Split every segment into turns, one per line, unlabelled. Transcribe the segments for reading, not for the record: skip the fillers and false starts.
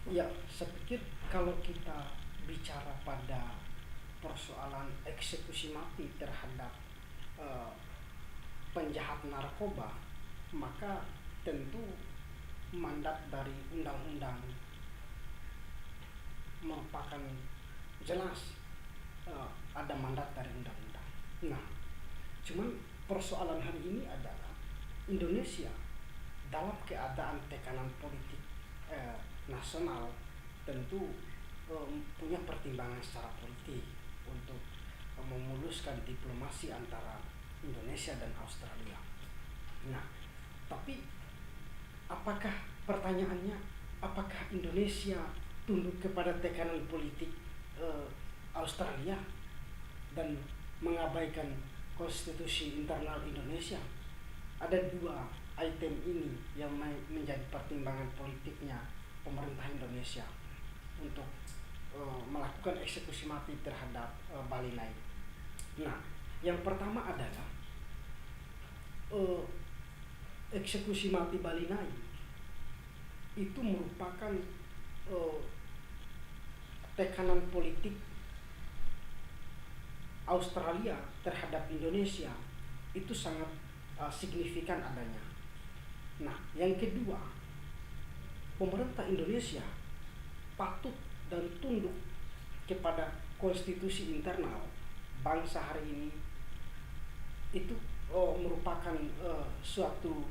Ya, saya pikir kalau kita bicara pada persoalan eksekusi mati terhadap eh, penjahat narkoba, maka tentu mandat dari undang-undang merupakan jelas, ada mandat dari undang-undang. Nah, cuman persoalan hari ini adalah Indonesia dalam keadaan tekanan politik nasional tentu punya pertimbangan secara politik untuk memuluskan diplomasi antara Indonesia dan Australia. Nah, tapi apakah pertanyaannya, apakah Indonesia tunduk kepada tekanan politik eh, Australia dan mengabaikan konstitusi internal Indonesia? Ada dua item ini yang menjadi pertimbangan politiknya pemerintah Indonesia untuk melakukan eksekusi mati terhadap Bali Nine. Nah, yang pertama adalah uh, eksekusi mati Bali Nine itu merupakan uh, tekanan politik Australia terhadap Indonesia, itu sangat signifikan adanya. Nah, yang kedua, pemerintah Indonesia patut dan tunduk kepada konstitusi internal bangsa hari ini. Itu merupakan suatu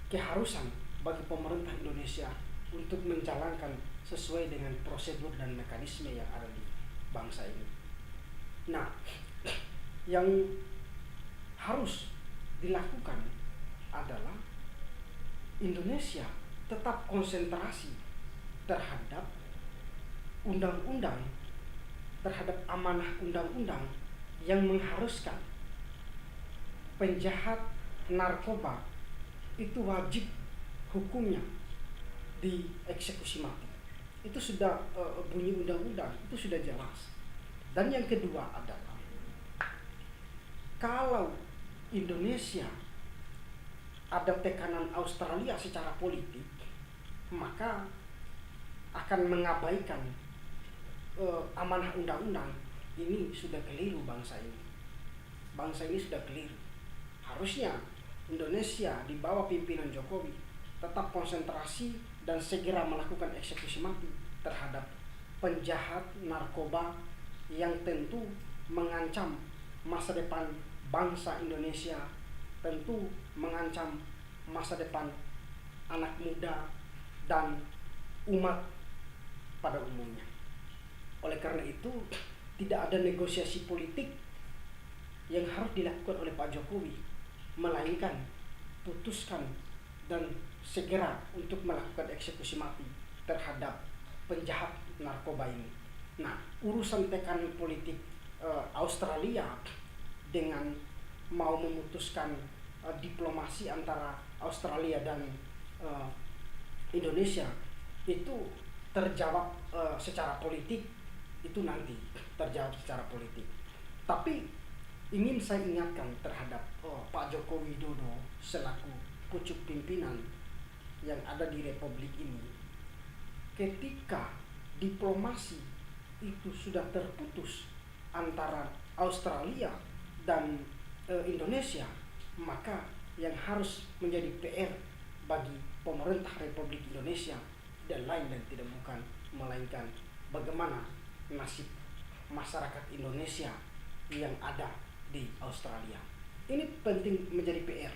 keharusan bagi pemerintah Indonesia untuk menjalankan sesuai dengan prosedur dan mekanisme yang ada di bangsa ini. Nah, yang harus dilakukan adalah Indonesia tetap konsentrasi terhadap undang-undang, terhadap amanah undang-undang yang mengharuskan penjahat narkoba itu wajib hukumnya dieksekusi mati. Itu sudah bunyi undang-undang, itu sudah jelas. Dan yang kedua adalah kalau Indonesia ada tekanan Australia secara politik, maka akan mengabaikan amanah undang-undang. Ini sudah keliru bangsa ini. Bangsa ini sudah keliru. Harusnya Indonesia di bawah pimpinan Jokowi tetap konsentrasi dan segera melakukan eksekusi mati terhadap penjahat narkoba yang tentu mengancam masa depan bangsa Indonesia, tentu mengancam masa depan anak muda dan umat pada umumnya. Oleh karena itu, tidak ada negosiasi politik yang harus dilakukan oleh Pak Jokowi, melainkan putuskan dan segera untuk melakukan eksekusi mati terhadap penjahat narkoba ini. Nah, urusan tekanan politik Australia dengan mau memutuskan diplomasi antara Australia dan Indonesia itu terjawab secara politik, itu nanti terjawab secara politik. Tapi ingin saya ingatkan terhadap Pak Joko Widodo selaku pucuk pimpinan yang ada di Republik ini, ketika diplomasi itu sudah terputus antara Australia dan Indonesia, maka yang harus menjadi PR bagi pemerintah Republik Indonesia dan lain dan tidak bukan melainkan bagaimana nasib masyarakat Indonesia yang ada di Australia. Ini penting menjadi PR.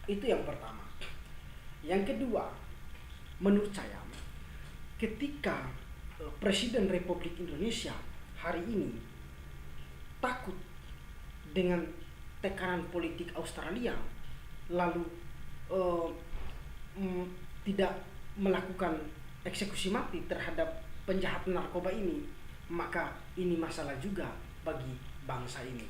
Itu yang pertama. Yang kedua, menurut saya, ketika Presiden Republik Indonesia hari ini takut dengan tekanan politik Australia, lalu tidak melakukan eksekusi mati terhadap penjahat narkoba ini, maka ini masalah juga bagi bangsa ini.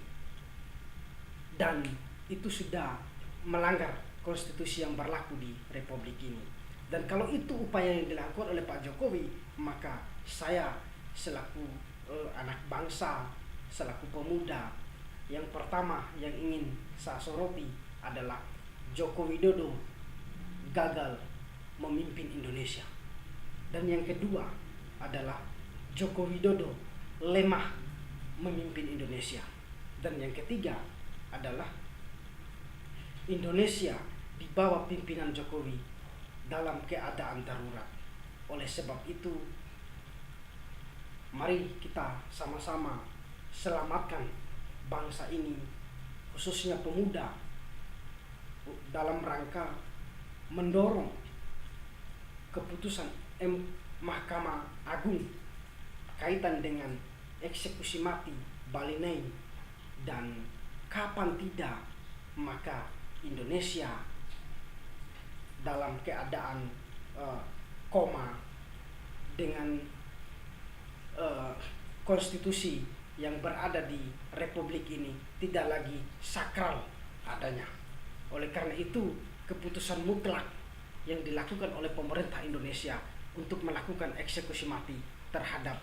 Dan itu sudah melanggar konstitusi yang berlaku di Republik ini. Dan kalau itu upaya yang dilakukan oleh Pak Jokowi, maka saya selaku anak bangsa, selaku pemuda, yang pertama yang ingin saya soroti adalah Joko Widodo gagal memimpin Indonesia. Dan yang kedua adalah Joko Widodo lemah memimpin Indonesia. Dan yang ketiga adalah Indonesia di bawah pimpinan Jokowi dalam keadaan darurat. Oleh sebab itu, mari kita sama-sama selamatkan bangsa ini, khususnya pemuda, dalam rangka mendorong keputusan Mahkamah Agung kaitan dengan eksekusi mati Balinei, dan kapan tidak maka Indonesia dalam keadaan koma dengan konstitusi yang berada di republik ini tidak lagi sakral adanya. Oleh karena itu, keputusan mutlak yang dilakukan oleh pemerintah Indonesia untuk melakukan eksekusi mati terhadap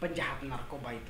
penjahat narkoba itu